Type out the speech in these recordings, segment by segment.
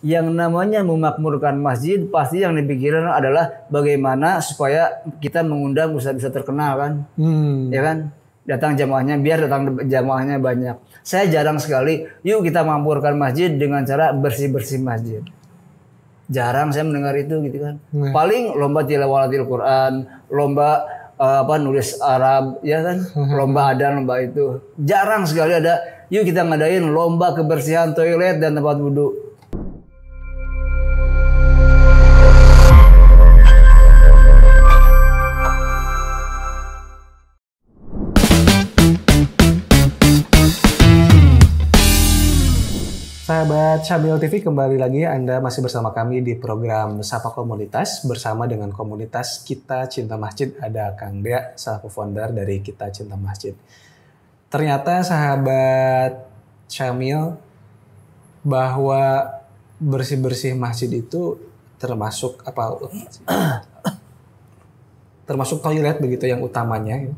Yang namanya memakmurkan masjid pasti yang dipikirkan adalah bagaimana supaya kita mengundang ustadz terkenal kan, ya kan, datang jamaahnya biar datang jamaahnya banyak. Saya jarang sekali, yuk kita makmurkan masjid dengan cara bersih-bersih masjid. Jarang saya mendengar itu gitu kan. Paling lomba tilawatil Quran, lomba nulis Arab, ya kan, lomba adzan, lomba itu. Jarang sekali ada, yuk kita ngadain lomba kebersihan toilet dan tempat wudhu. Sahabat Syamil TV, kembali lagi Anda masih bersama kami di program Sapa Komunitas bersama dengan komunitas Kita Cinta Masjid. Ada Kang Dea, selaku founder dari Kita Cinta Masjid. Ternyata sahabat Syamil, bahwa bersih-bersih masjid itu termasuk termasuk toilet begitu yang utamanya,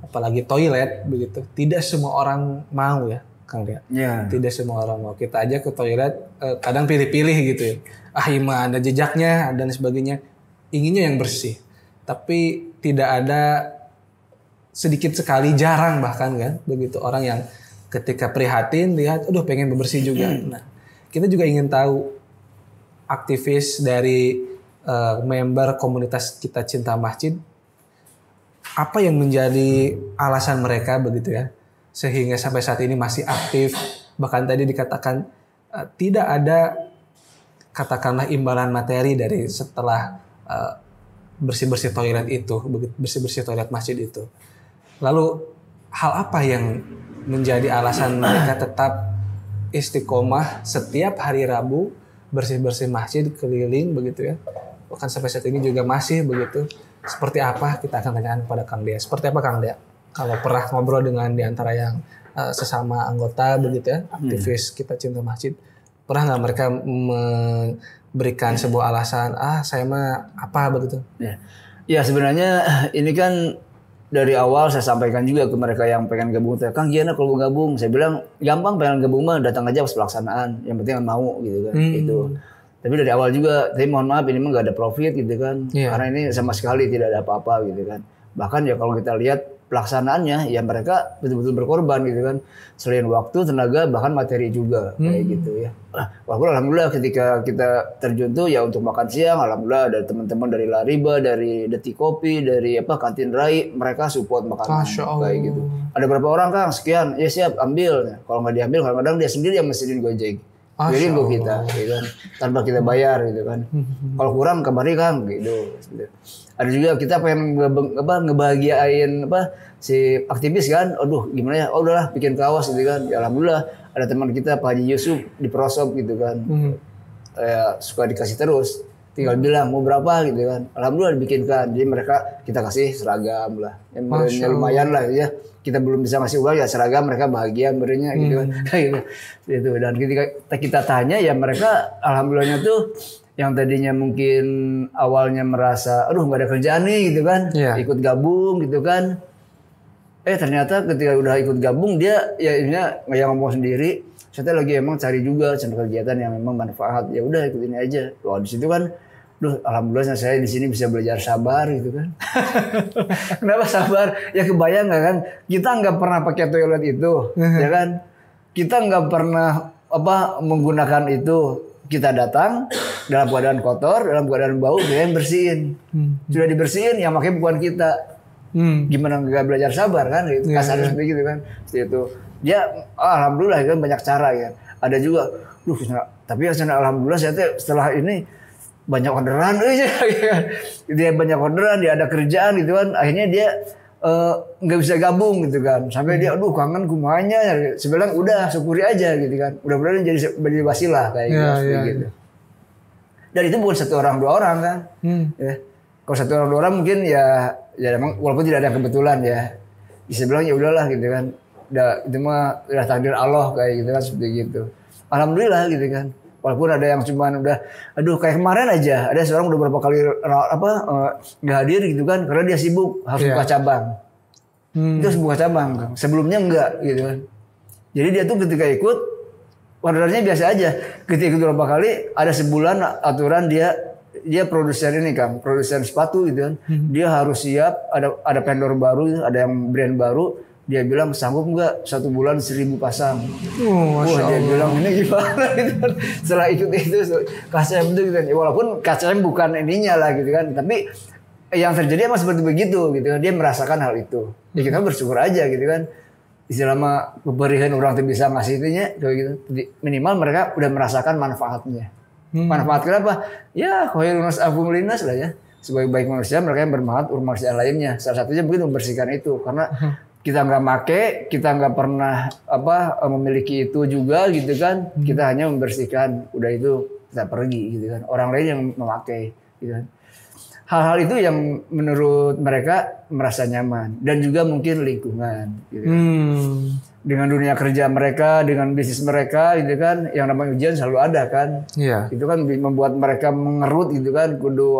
apalagi toilet begitu. Tidak semua orang mau ya. Kang Dea. Ya. Tidak semua orang mau. Kita aja ke toilet kadang pilih-pilih gitu ya. Ima ada jejaknya dan sebagainya. Inginnya yang bersih. Tapi tidak ada, sedikit sekali, jarang bahkan kan begitu orang yang ketika prihatin lihat, aduh pengen bersih juga. Nah, kita juga ingin tahu aktivis dari member komunitas Kita Cinta Masjid, apa yang menjadi alasan mereka begitu ya, sehingga sampai saat ini masih aktif. Bahkan tadi dikatakan tidak ada, katakanlah, imbalan materi dari setelah bersih-bersih toilet itu, bersih-bersih toilet masjid itu. Lalu hal apa yang menjadi alasan mereka tetap istiqomah setiap hari Rabu bersih-bersih masjid keliling begitu ya? Bahkan sampai saat ini juga masih begitu. Seperti apa, kita akan tanyakan kepada Kang Dea. Seperti apa Kang Dea? Kalau pernah ngobrol dengan diantara yang sesama anggota begitu ya, aktivis Kita Cinta Masjid, pernah nggak mereka memberikan sebuah alasan, saya mah apa begitu? Ya sebenarnya ini kan dari awal saya sampaikan juga ke mereka yang pengen gabung, Kang gimana kalau gabung? Saya bilang gampang, pengen gabung mah datang aja pas pelaksanaan, yang penting mau gitu kan. Itu. Tapi dari awal juga, tapi mohon maaf ini mah nggak ada profit gitu kan, karena ini sama sekali tidak ada apa-apa gitu kan. Bahkan ya kalau kita lihat pelaksanaannya, ya mereka betul-betul berkorban gitu kan, selain waktu, tenaga, bahkan materi juga kayak gitu ya. Walaupun alhamdulillah ketika kita terjun tuh ya untuk makan siang, alhamdulillah ada teman-teman dari Lariba, dari Detik Kopi, dari Kantin Rai, mereka support makanan kayak gitu. Ada berapa orang Kang? Sekian, ya siap ambil. Kalau nggak diambil, kadang-kadang dia sendiri yang mesirin Gojek. Jadi untuk kita, gitu kan, tanpa kita bayar gitu kan. Kalau kurang kembali Kang, gitu. Ada juga kita pengen ngebahagiain si aktivis kan. Aduh gimana ya? Oh udahlah bikin kaos gitu kan. Ya alhamdulillah ada teman kita Pak Haji Yusuf di Prosop gitu kan. Suka dikasih terus. Tinggal bilang mau berapa gitu kan. Alhamdulillah dibikinkan. Jadi mereka kita kasih seragam lah. Yang lumayan lah ya. Kita belum bisa ngasih uang ya seragam, mereka bahagia berinya gitu kan. Gitu. Dan ketika kita tanya ya mereka alhamdulillahnya tuh yang tadinya mungkin awalnya merasa aduh nggak ada kerjaan nih gitu kan, ikut gabung gitu kan. Ternyata ketika udah ikut gabung dia ya ini yang ngomong sendiri, saya lagi emang cari juga kegiatan yang memang manfaat. Ya udah ikut ini aja. Wah di situ kan, alhamdulillah saya di sini bisa belajar sabar gitu kan. Kenapa sabar? Ya kebayang nggak kan? Kita nggak pernah pakai toilet itu, ya kan? Kita nggak pernah menggunakan itu. Kita datang dalam keadaan kotor, dalam keadaan bau, dia yang bersihin. Sudah dibersihin, yang makanya bukan kita. Gimana nggak belajar sabar kan? Gitu. Kasar seperti gitu kan? Seperti itu. Ya alhamdulillah kan banyak cara ya. Ada juga, tapi alhamdulillah saya setelah ini banyak orderan, dia banyak orderan, dia ada kerjaan gitu kan, akhirnya dia nggak bisa gabung gitu kan, sampai dia aduh kangen kumanya, sebenarnya udah syukuri aja gitu kan, mudah-mudahan jadi wasilah kayak gitu. Dan itu bukan satu orang dua orang kan, ya. Kalau satu orang dua orang mungkin ya emang walaupun tidak ada kebetulan ya, bisa bilang ya udahlah gitu kan, itu mah udah takdir Allah kayak gitu kan, seperti gitu. Alhamdulillah gitu kan. Walaupun ada yang cuman udah, kayak kemarin aja ada seorang udah berapa kali nggak hadir gitu kan, karena dia sibuk harus buka cabang. Itu harus buka cabang, sebelumnya enggak gitu kan. Jadi dia tuh ketika ikut ordernya biasa aja. Ketika beberapa kali ada sebulan aturan dia produsen ini Kang, produsen sepatu gitu kan. Dia harus siap ada vendor baru, ada yang brand baru. Dia bilang sanggup nggak 1 bulan 1.000 pasang. Wah dia bilang ini gimana gitu kan. Setelah ikut itu KCM itu gitu kan. Walaupun KCM bukan ininya lah gitu kan. Tapi yang terjadi emang seperti begitu gitu kan. Dia merasakan hal itu. Ya kita bersyukur aja gitu kan. Istilah mah keberihan orang tuh bisa ngasih itunya kayak gitu. Minimal mereka udah merasakan manfaatnya. Manfaat kenapa? Ya khairun nas afum linas lah ya. Sebagai baik manusia mereka yang bermanfaat untuk manusia lainnya. Salah satunya mungkin membersihkan itu karena kita nggak make, kita nggak pernah memiliki itu juga gitu kan. Kita hanya membersihkan, udah itu kita pergi gitu kan. Orang lain yang memakai gitu kan. Hal-hal itu yang menurut mereka merasa nyaman dan juga mungkin lingkungan gitu kan. Dengan dunia kerja mereka, dengan bisnis mereka gitu kan, yang namanya ujian selalu ada kan. Itu kan membuat mereka mengerut gitu kan, kudu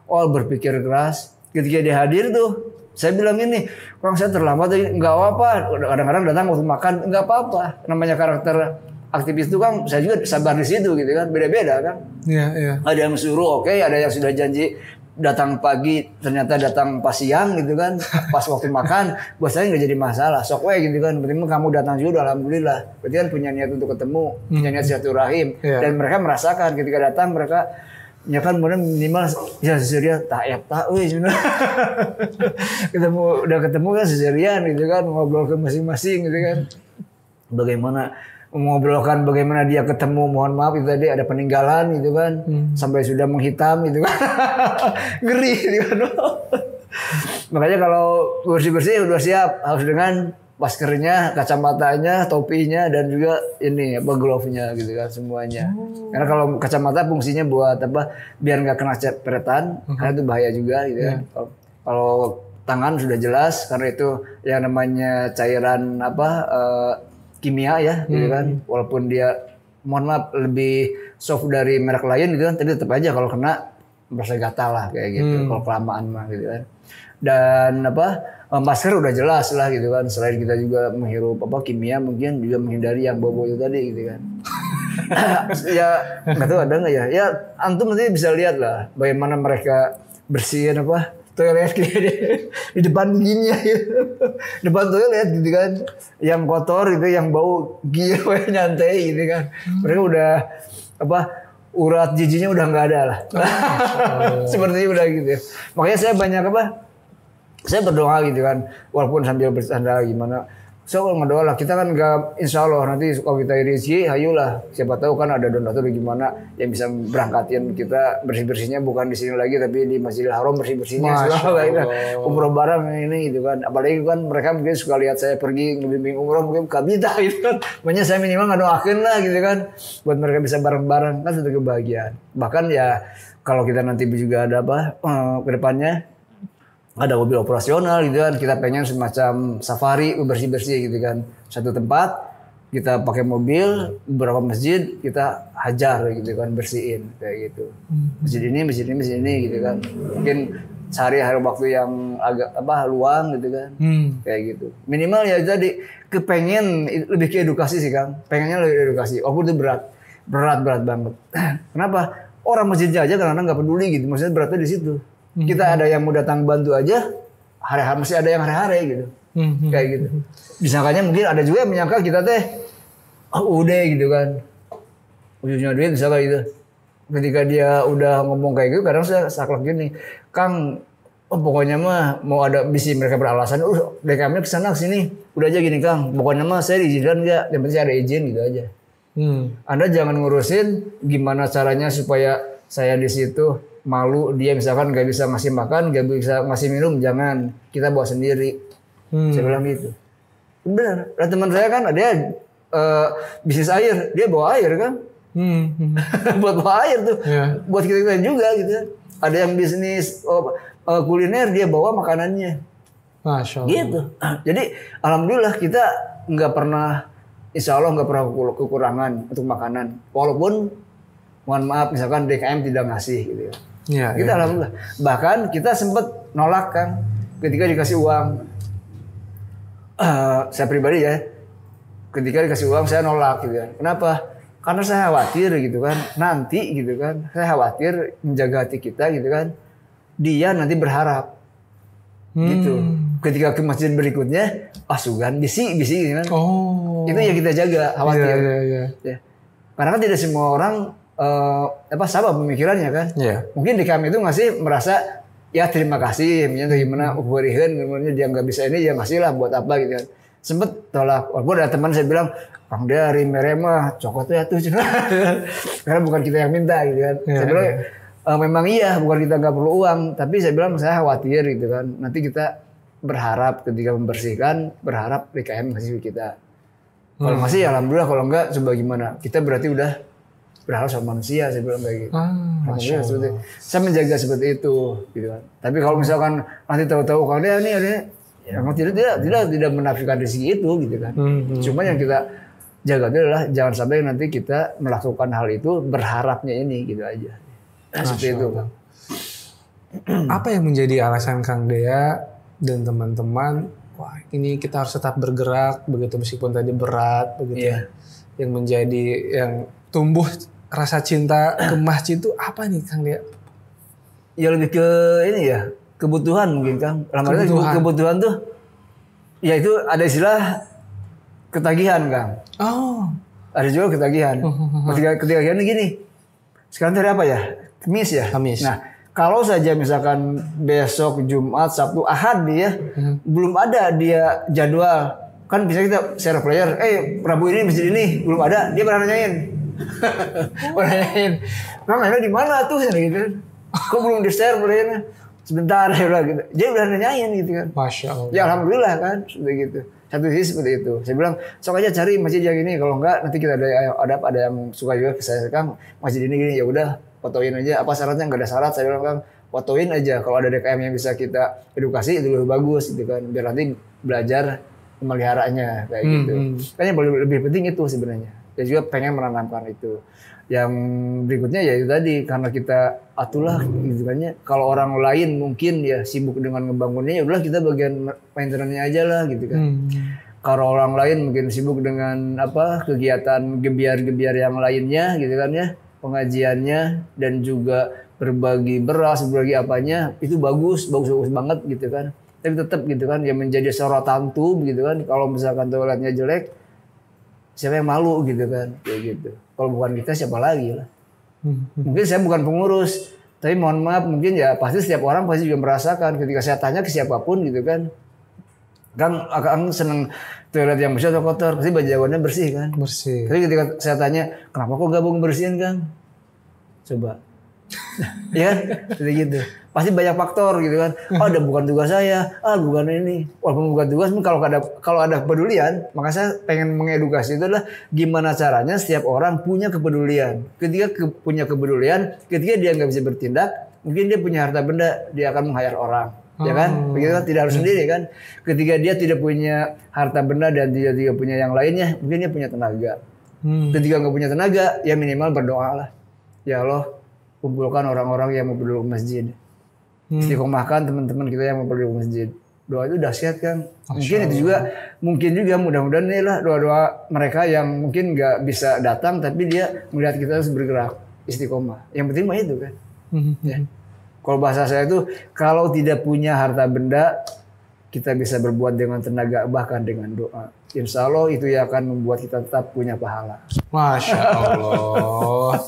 berpikir keras. Ketika dia hadir tuh, saya bilang ini, Kang saya terlambat, nggak apa-apa. Kadang-kadang datang waktu makan, nggak apa-apa. Namanya karakter aktivis itu Kang, saya juga sabar di situ gitu kan, beda-beda kan. Ada yang suruh, oke, ada yang sudah janji datang pagi, ternyata datang pas siang gitu kan, pas waktu makan, buat saya nggak jadi masalah. Sok gitu kan, berarti kamu datang juga, alhamdulillah. Berarti kan punya niat untuk ketemu, punya niat silaturahim, dan mereka merasakan ketika datang mereka ya kan minimal ya seserian tak udah ketemu kan seserian gitu kan, ngobrol ke masing-masing gitu kan, bagaimana mengobrolkan bagaimana dia ketemu, mohon maaf itu tadi ada peninggalan gitu kan, sampai sudah menghitam gitu kan. Ngeri gitu kan. Makanya kalau bersih-bersih udah siap, harus dengan maskernya, kacamatanya, topinya, dan juga ini glove-nya gitu kan semuanya. Karena kalau kacamata fungsinya buat apa? Biar nggak kena cepretan, karena itu bahaya juga gitu kan. Kalau tangan sudah jelas, karena itu yang namanya cairan kimia ya, gitu kan. Walaupun dia mohon maaf lebih soft dari merek lain gitu kan, tapi tetap aja kalau kena merasa gatal lah kayak gitu. Kalau kelamaan mah gitu kan. Dan masker udah jelas lah gitu kan. Selain kita juga menghirup kimia, mungkin juga menghindari yang bau-bau itu tadi gitu kan. Ya nggak tahu ada nggak ya? Ya antum nanti bisa lihat lah bagaimana mereka bersihin toilet di depan begini ya, depan toilet gitu kan, yang kotor itu, yang bau gila nyantai gitu kan. Mereka udah urat jijinya udah nggak ada lah. Sepertinya udah gitu. Makanya saya banyak saya berdoa gitu kan, walaupun sambil bersandar gimana. So kalau ngedoa lah, kita kan nggak, insya Allah nanti kalau kita rezeki, ayolah, siapa tahu kan ada donatur gimana yang bisa berangkatin kita bersih-bersihnya bukan di sini lagi tapi di Masjidil Haram bersih-bersihnya segala umroh bareng ini gitu kan. Apalagi kan mereka mungkin suka lihat saya pergi ngebimbing umroh, mungkin kabita gitu kan. Makanya saya minimal ngedoakin lah gitu kan, buat mereka bisa bareng-bareng kan, satu kebahagiaan. Bahkan ya kalau kita nanti juga ada ke depannya ada mobil operasional gitu kan, kita pengen semacam safari bersih-bersih gitu kan, satu tempat kita pakai mobil, beberapa masjid kita hajar gitu kan, bersihin kayak gitu, masjid ini gitu kan. Mungkin sehari hari waktu yang agak luang gitu kan, kayak gitu. Minimal ya tadi kepengen lebih ke edukasi sih Kang, pengennya lebih edukasi. Walaupun itu berat banget. Kenapa? Orang masjidnya aja kadang-kadang nggak peduli gitu, maksudnya beratnya di situ. Kita ada yang mau datang bantu aja, hari-hari masih ada yang hari-hari gitu, kayak gitu. Disangkanya mungkin ada juga yang menyangka kita udah gitu kan, ujungnya duit misalnya gitu. Ketika dia udah ngomong kayak gitu, kadang saya saklek gini, Kang, pokoknya mah mau ada bisi mereka beralasan, DKM-nya kesana kesini, udah aja gini Kang, pokoknya mah saya diizinkan nggak, yang penting ada izin gitu aja. Anda jangan ngurusin gimana caranya supaya saya di situ malu, dia misalkan nggak bisa ngasih makan, nggak bisa ngasih minum, jangan, kita bawa sendiri. Saya bilang gitu. Benar. Dan teman saya kan ada bisnis air, dia bawa air kan, buat bawa air tuh, buat kita juga gitu. Ada yang bisnis kuliner, dia bawa makanannya. Masya Allah. Gitu. Jadi alhamdulillah kita nggak pernah, insya Allah nggak pernah kekurangan untuk makanan, walaupun mohon maaf misalkan DKM tidak ngasih gitu ya. Kita alhamdulillah. Bahkan kita sempat nolak Kang ketika dikasih uang. Saya pribadi ya, ketika dikasih uang saya nolak gitu kan. Kenapa? Karena saya khawatir gitu kan. Nanti gitu kan. Saya khawatir menjaga hati kita gitu kan. Dia nanti berharap. Gitu. Ketika ke masjid berikutnya, sugan bisi gitu kan. Itu yang kita jaga, khawatir. Ya. Karena kan tidak semua orang sama pemikirannya kan. Mungkin di kami itu masih merasa ya terima kasih, gimana kemudian dia nggak bisa ini dia ngasih lah buat apa gitu kan. Sempet tolak. Walaupun ada teman saya bilang, Kang Dea meremah, cokot ya tuh. Karena bukan kita yang minta gitu kan. Saya bilang, memang iya, bukan kita nggak perlu uang. Tapi saya bilang, saya khawatir gitu kan. Nanti kita berharap ketika membersihkan, berharap DKM ngasih kita. Kalau masih ya alhamdulillah, kalau enggak coba gimana. Kita berarti udah berharap sama manusia, saya bilang kayak gitu. Saya menjaga seperti itu gitu kan. Tapi kalau misalkan nanti tahu-tahu Kang Dea ini memang tidak menafikan rezeki itu gitu kan. Cuma yang kita jaga itu adalah jangan sampai nanti kita melakukan hal itu berharapnya ini gitu aja. Seperti itu Kang. Apa yang menjadi alasan Kang Dea dan teman-teman, wah ini kita harus tetap bergerak begitu meskipun tadi berat begitu. Yang menjadi yang tumbuh rasa cinta ke masjid itu apa nih Kang Dea? Ya lebih ke ini ya. Kebutuhan mungkin Kang. Kebutuhan tuh ya itu ada istilah ketagihan Kang. Ada juga ketagihan. Ketagihan gini. Sekarang hari apa ya? Kamis ya? Kamis. Nah, kalau saja misalkan besok Jumat, Sabtu, Ahad ya, belum ada dia jadwal. Kan bisa kita share player, Rabu ini masjid ini belum ada, dia pernah nanyain. Kang ada di mana tuh gitu. Kok belum di-share playernya? Sebentar ya gitu. Dia udah nanyain gitu kan. Masya Allah. Ya alhamdulillah kan seperti gitu. Satu sisi seperti itu. Saya bilang sok aja cari masjid yang ini. Kalau enggak nanti kita ada yang suka juga ke saya Kang masjid ini gini ya udah fotoin aja. Apa syaratnya? Enggak ada syarat. Saya bilang Kang fotoin aja. Kalau ada DKM yang bisa kita edukasi itu lebih bagus gitu kan. Biar nanti belajar memeliharanya kayak gitu. Kan yang lebih penting itu sebenarnya. Dia juga pengen menanamkan itu. Yang berikutnya ya itu tadi karena kita atulah gitu kan ya. Kalau orang lain mungkin ya sibuk dengan ngebangunnya ya udahlah kita bagian maintenance-nya aja lah gitu kan. Kalau orang lain mungkin sibuk dengan kegiatan gebiar-gebiar yang lainnya gitu kan ya, pengajiannya dan juga berbagi beras, berbagi apanya itu bagus banget gitu kan. Tapi tetap gitu kan yang menjadi sorotan tuh gitu kan kalau misalkan toiletnya jelek siapa yang malu gitu kan kayak gitu. Kalau bukan kita siapa lagi lah. Mungkin saya bukan pengurus, tapi mohon maaf mungkin ya pasti setiap orang pasti juga merasakan ketika saya tanya ke siapapun gitu kan. Kang seneng toilet yang bersih atau kotor, pasti jawabannya bersih kan. Bersih. Tapi ketika saya tanya, kenapa kok gabung bersihin Kang? Coba. Ya, seperti gitu. Pasti banyak faktor gitu kan. Ada bukan tugas saya, bukan ini. Walaupun bukan tugas, kalau ada kepedulian, maka saya pengen mengedukasi itu adalah gimana caranya setiap orang punya kepedulian. Ketika punya kepedulian, ketika dia nggak bisa bertindak, mungkin dia punya harta benda, dia akan meng-hire orang. Ya kan? Begitu kan? Tidak harus sendiri kan? Ketika dia tidak punya harta benda dan dia tidak punya yang lainnya, mungkin dia punya tenaga. Ketika nggak punya tenaga, ya minimal berdoa lah. Ya Allah, kumpulkan orang-orang yang mau berdiri ke masjid. Istiqomahkan teman-teman kita yang mau berdiri ke masjid. Doa itu dahsyat kan. Mungkin juga mudah-mudahan ini lah doa-doa mereka yang mungkin nggak bisa datang tapi dia melihat kita harus bergerak istiqomah. Yang penting mah itu kan. Ya. Kalau bahasa saya itu kalau tidak punya harta benda kita bisa berbuat dengan tenaga bahkan dengan doa. Insya Allah itu yang akan membuat kita tetap punya pahala. Masya Allah.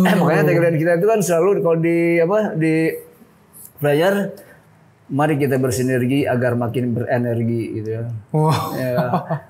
Makanya tagline kita itu kan selalu kalau di flyer, mari kita bersinergi agar makin berenergi gitu ya. Ya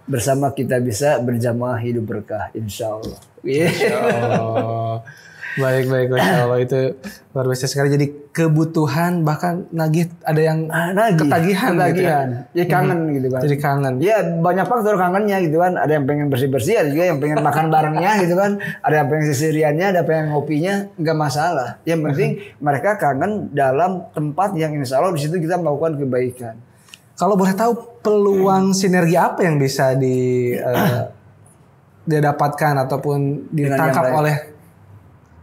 bersama kita bisa berjamaah hidup berkah insya Allah. Insya Allah. Baik, Masya Allah itu luar biasa sekali. Jadi kebutuhan bahkan nagih ada yang ketagihan. Gitu ya. Ya kangen gitu kan. Jadi kangen. Ya banyak faktor kangennya gitu kan. Ada yang pengen bersih-bersih, ada juga yang pengen makan barengnya gitu kan. Ada yang pengen sisiriannya, ada yang pengen ngopinya, nggak masalah. Yang penting mereka kangen dalam tempat yang insya Allah di situ kita melakukan kebaikan. Kalau boleh tahu peluang sinergi apa yang bisa didapatkan ataupun ditangkap oleh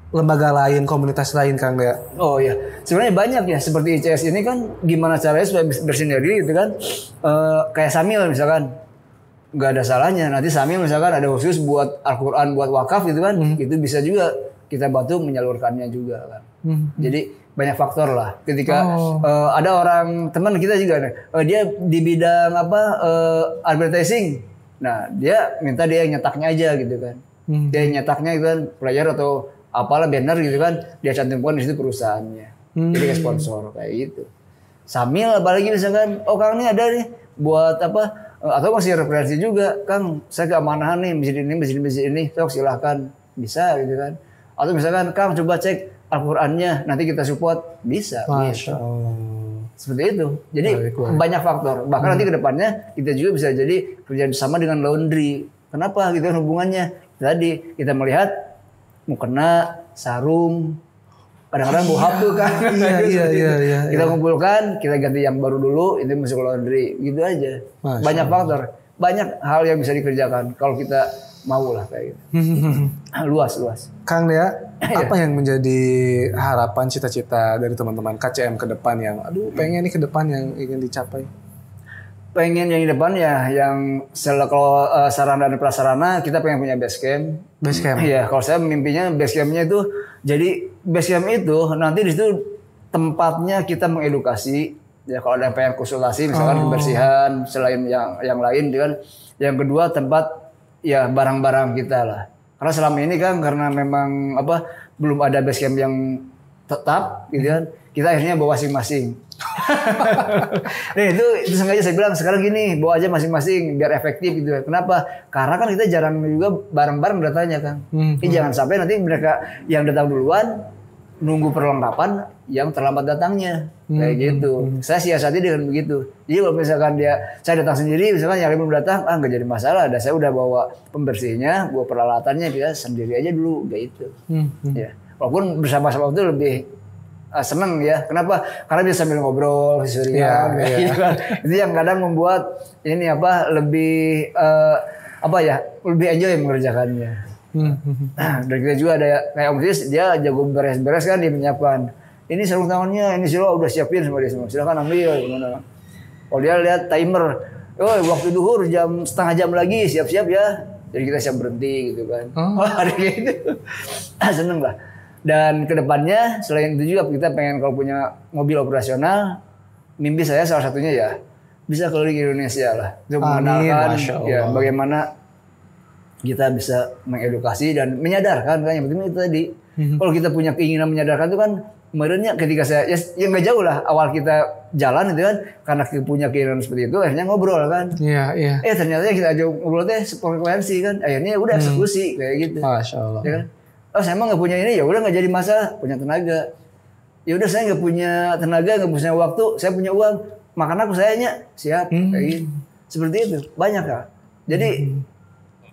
lembaga lain, komunitas lain Kang Dea? Oh iya, sebenarnya banyak ya. Seperti ICS ini kan gimana caranya supaya bersinergi gitu kan. Kayak Samil misalkan. nggak ada salahnya. Nanti Samil misalkan ada khusus buat Al-Quran, buat wakaf gitu kan, itu bisa juga kita bantu menyalurkannya juga kan. Jadi banyak faktor lah. Ketika ada orang teman kita juga, dia di bidang advertising. Nah dia minta dia nyetaknya aja gitu kan. Dia nyetaknya gitu kan, player atau apalah banner gitu kan, dia cantumkan di situ perusahaannya. Jadi ke sponsor kayak gitu. Samil apalagi misalkan, Kang ini ada nih buat apa? Atau masih referensi juga, Kang saya keamanahan nih masjid ini, sok silahkan bisa gitu kan. Atau misalkan Kang coba cek Al-Qurannya, nanti kita support, bisa. Masya Allah. Seperti itu. Jadi banyak faktor. Bahkan nanti ke depannya kita juga bisa jadi kerja sama dengan laundry. Kenapa gitu kan hubungannya? Tadi kita melihat mukena, sarung, kadang-kadang bau hap tuh kan. Iya. Kita kumpulkan, kita ganti yang baru dulu, itu masuk laundry. Gitu aja. Masya banyak faktor. Banyak hal yang bisa dikerjakan kalau kita mau lah kayak gitu. Luas. Kang Dea, apa yang menjadi harapan cita-cita dari teman-teman KCM ke depan yang pengen nih ke depan yang ingin dicapai? Pengen yang di depan ya yang kalau sarana dan prasarana kita pengen punya base camp. Base camp. Iya, kalau saya mimpinya base campnya itu jadi base camp itu nanti di situ tempatnya kita mengedukasi. Ya kalau ada yang pengen konsultasi misalkan kebersihan selain yang lain kan. Yang kedua tempat ya barang-barang kita lah. Karena selama ini kan karena memang belum ada base camp yang tetap gitu kan. Kita akhirnya bawa masing-masing. Nah itu sengaja saya bilang sekarang gini, bawa aja masing-masing biar efektif gitu. Kenapa? Karena kan kita jarang juga bareng-bareng datanya kan. Ini jangan sampai nanti mereka yang datang duluan nunggu perlengkapan yang terlambat datangnya. Kayak gitu. Saya siasati dengan begitu. Jadi kalau misalkan saya datang sendiri, misalkan yang belum datang, nggak jadi masalah. Saya udah bawa pembersihnya, bawa peralatannya, kita sendiri aja dulu, gitu. Ya. Walaupun bersama-sama itu lebih seneng ya. Kenapa? Karena bisa sambil ngobrol, itu yang kadang membuat ini lebih lebih enjoy mengerjakannya. Dan kita juga ada kayak Om Tis, dia jago beres-beres kan, dia menyiapkan. Ini sarung tangannya, ini silo udah siapin sama dia semua. Silakan ambil gimana. Kalau dia lihat timer, waktu duhur setengah jam lagi siap-siap ya. Jadi kita siap berhenti gitu kan. Hari gitu. Seneng lah. Dan kedepannya selain itu juga kita pengen kalau punya mobil operasional, mimpi saya salah satunya ya bisa keliling Indonesia lah. Untuk mengenalkan ya bagaimana kita bisa mengedukasi dan menyadarkan kan yang penting itu tadi. Kalau kita punya keinginan menyadarkan itu kan kemarinnya ketika saya ya nggak jauh lah awal kita jalan itu kan karena punya keinginan seperti itu akhirnya ngobrol kan. Iya. Ternyata kita aja ngobrol frekuensi kan akhirnya udah eksekusi kayak gitu. Masya Allah. Ya kan? Saya emang nggak punya ini ya udah nggak jadi masalah punya tenaga. Ya udah saya nggak punya tenaga nggak punya waktu saya punya uang makan aku sayanya siap kayak gitu. Seperti itu banyak kan. Jadi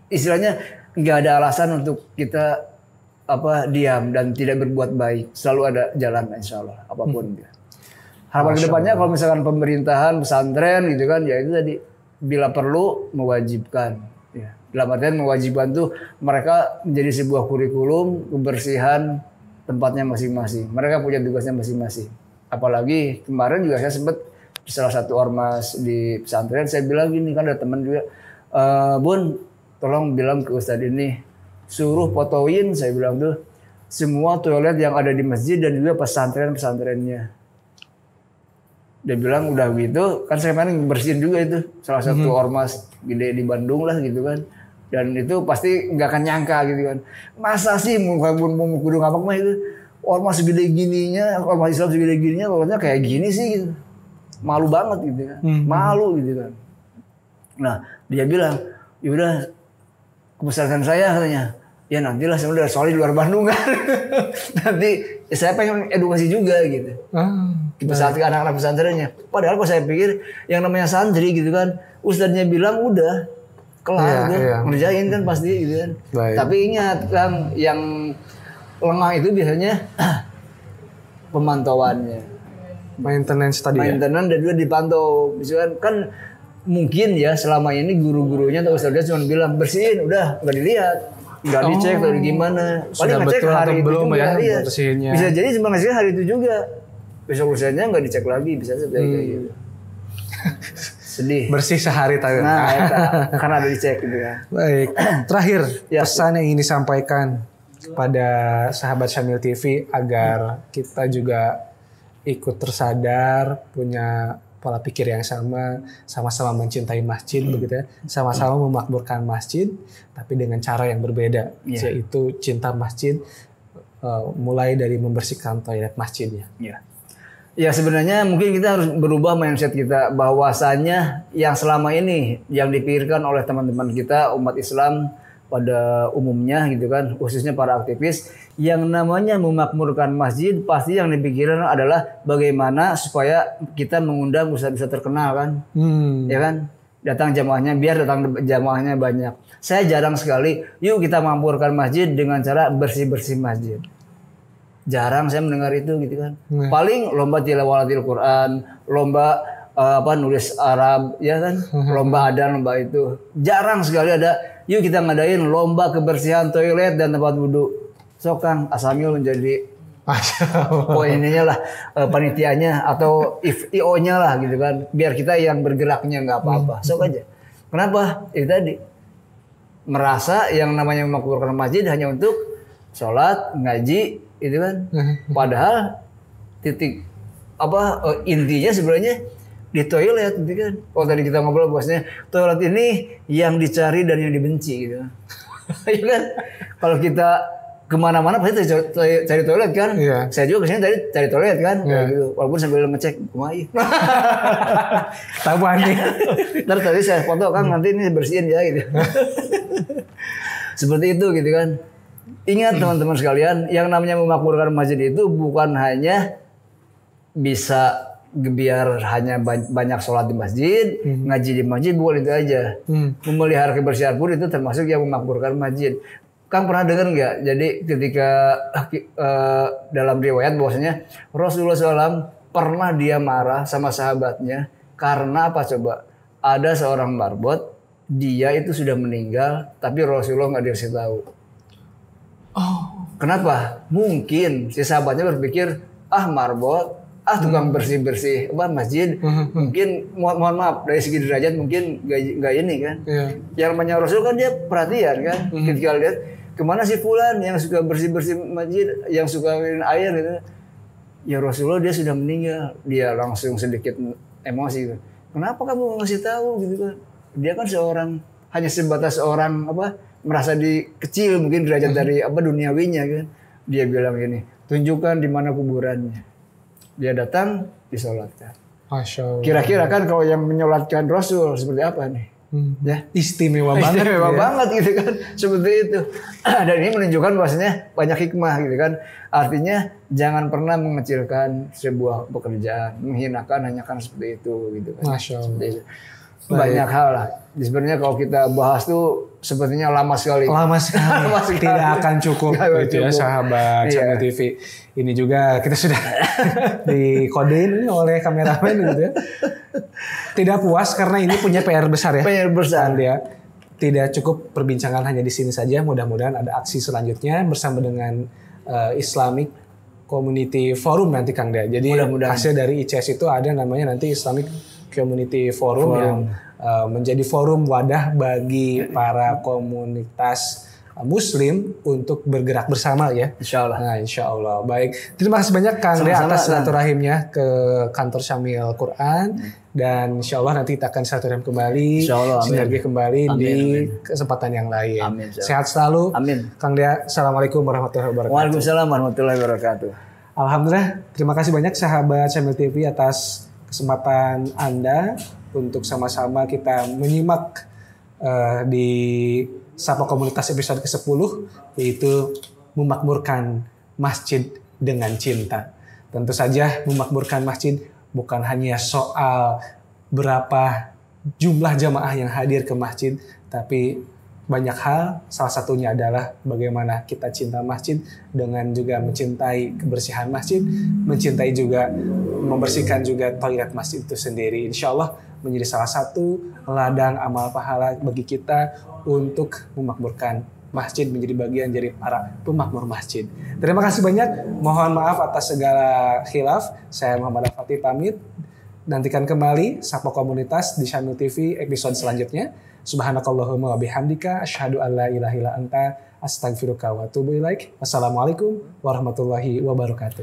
istilahnya nggak ada alasan untuk kita diam dan tidak berbuat baik. Selalu ada jalan insya Allah apapun. Harapan kedepannya kalau misalkan pemerintahan pesantren gitu kan ya itu tadi bila perlu mewajibkan. Ya. Dalam artian mewajibkan tuh mereka menjadi sebuah kurikulum kebersihan tempatnya masing-masing. Mereka punya tugasnya masing-masing. Apalagi kemarin juga saya sempat salah satu ormas di pesantren saya bilang gini kan ada teman juga Bun tolong bilang ke Ustadz ini suruh fotoin saya bilang tuh semua toilet yang ada di masjid dan juga pesantrennya. Dia bilang udah gitu kan saya kemarin bersihin juga itu salah satu ormas gede di Bandung lah gitu kan dan itu pasti nggak akan nyangka gitu kan masa sih mau kudu ngapak mah itu ormas segede gininya ormas Islam segede gininya pokoknya kayak gini sih gitu malu banget gitu kan malu gitu kan. Nah dia bilang yaudah kebesaran saya katanya ya nantilah saya udah soalnya di luar Bandung kan nanti ya saya pengen edukasi juga gitu pesantren anak-anak pesantrennya padahal kalau saya pikir yang namanya santri gitu kan ustadznya bilang udah kelar ngerjain kan pasti gitu kan tapi ingat kan yang lengah itu biasanya pemantauannya maintenance tadi maintenance dan juga dipantau misalkan kan mungkin ya selama ini guru-gurunya atau ustadznya cuma bilang bersihin udah nggak dilihat nggak dicek atau gimana paling ngecek hari itu belum juga ya, bisa jadi cuma ngasihnya hari itu juga besok lusanya nggak dicek lagi bisa kayak gitu sedih. Bersih sehari tadi. Nah, karena ada dicek gitu ya. Baik, terakhir pesan yang ingin disampaikan kepada sahabat Syamil TV agar kita juga ikut tersadar, punya pola pikir yang sama-sama mencintai masjid begitu ya, sama-sama memakmurkan masjid, tapi dengan cara yang berbeda, yaitu cinta masjid, mulai dari membersihkan toilet masjidnya. Ya sebenarnya mungkin kita harus berubah mindset kita bahwasanya yang selama ini yang dipikirkan oleh teman-teman kita umat Islam pada umumnya gitu kan, khususnya para aktivis, yang namanya memakmurkan masjid pasti yang dipikirkan adalah bagaimana supaya kita mengundang ustadz-ustadz terkenal kan, ya kan, datang jamaahnya biar datang jamaahnya banyak. Saya jarang sekali, yuk kita makmurkan masjid dengan cara bersih-bersih masjid. Jarang saya mendengar itu gitu kan. Paling lomba tilawatil Quran, lomba nulis Arab, ya kan, lomba adzan, lomba itu. Jarang sekali ada. Yuk kita ngadain lomba kebersihan toilet dan tempat wudhu. So Kang Asamil menjadi poinnya lah, panitianya atau IO-nya lah gitu kan. Biar kita yang bergeraknya nggak apa-apa. Sok aja. Kenapa? Itu tadi merasa yang namanya memakmurkan masjid hanya untuk sholat, ngaji, itu kan. Padahal titik intinya sebenarnya di toilet gitu kan. Oh tadi kita ngobrol bahwasanya toilet ini yang dicari dan yang dibenci gitu. Ya kan? Kalau kita kemana-mana pasti cari toilet kan. Iya. Saya juga kesini tadi cari toilet kan. Gitu. Walaupun sambil ngecek kumai. Tahu nih. Ntar tadi saya foto kan nanti ini bersihin ya gitu. Seperti itu gitu kan. Ingat teman-teman sekalian, yang namanya memakmurkan masjid itu bukan hanya bisa biar hanya banyak sholat di masjid, ngaji di masjid, bukan itu aja. Memelihara kebersihan pun itu termasuk yang memakmurkan masjid. Kang pernah dengar nggak? Jadi ketika dalam riwayat bahwasanya Rasulullah SAW pernah dia marah sama sahabatnya karena apa coba? Ada seorang marbot, dia itu sudah meninggal, tapi Rasulullah nggak dikasih tahu. Kenapa? Mungkin si sahabatnya berpikir, marbot, tukang bersih-bersih masjid, mungkin mohon maaf dari segi derajat mungkin gak ini kan. Yang namanya Rasul kan dia perhatian kan. Ketika lihat kemana si fulan yang suka bersih-bersih masjid, yang suka minum air gitu. Ya Rasulullah dia sudah meninggal, dia langsung sedikit emosi. Kenapa kamu ngasih tahu gitu kan? Dia kan hanya sebatas orang merasa kecil mungkin derajat dari duniawinya kan. Dia bilang gini, tunjukkan di mana kuburannya. Dia datang, disolatkan. Masya Allah. Kira-kira kan kalau yang menyolatkan Rasul seperti apa nih? Ya, istimewa banget. Istimewa banget gitu kan. Seperti itu. Dan ini menunjukkan bahwasanya banyak hikmah gitu kan. Artinya jangan pernah mengecilkan sebuah pekerjaan, menghinakan hanya kan seperti itu gitu kan. Masya Allah. Banyak hal lah. Sebenarnya kalau kita bahas tuh sepertinya lama sekali. Lama sekali. Tidak akan cukup gitu ya sahabat Syamil TV. Ini juga kita sudah dikodein ini oleh kameramen gitu ya. Tidak puas karena ini punya PR besar ya. PR besar. Dia tidak cukup perbincangan hanya di sini saja. Mudah-mudahan ada aksi selanjutnya bersama dengan Islamic Community Forum nanti Kang Dea. Jadi hasil dari ICS itu ada namanya nanti Islamic Community Forum yang menjadi forum wadah bagi para komunitas Muslim untuk bergerak bersama ya. Insya Allah. Nah, insya Allah. Baik. Terima kasih banyak Kang Dea atas silaturahimnya ke kantor Syamil Quran dan insya Allah nanti kita akan silaturahim kembali, sinergi kembali di kesempatan yang lain. Amin, sehat selalu. Amin. Kang Dea, assalamualaikum warahmatullahi wabarakatuh. Waalaikumsalam warahmatullahi wabarakatuh. Alhamdulillah. Terima kasih banyak sahabat Syamil TV atas kesempatan Anda untuk sama-sama kita menyimak di Sapa Komunitas episode ke-10 yaitu memakmurkan masjid dengan cinta. Tentu saja memakmurkan masjid bukan hanya soal berapa jumlah jamaah yang hadir ke masjid, tapi banyak hal, salah satunya adalah bagaimana kita cinta masjid dengan juga mencintai kebersihan masjid, mencintai juga, membersihkan juga toilet masjid itu sendiri. Insya Allah menjadi salah satu ladang amal pahala bagi kita untuk memakmurkan masjid, menjadi bagian dari para pemakmur masjid. Terima kasih banyak, mohon maaf atas segala khilaf. Saya Muhammad Al-Fatih pamit. Nantikan kembali Sapa Komunitas di Syamil TV episode selanjutnya. Subhanakallahumma wa bihamdika asyhadu an la ilaha illa anta astaghfiruka wa atubu ilaik. Wassalamualaikum warahmatullahi wabarakatuh.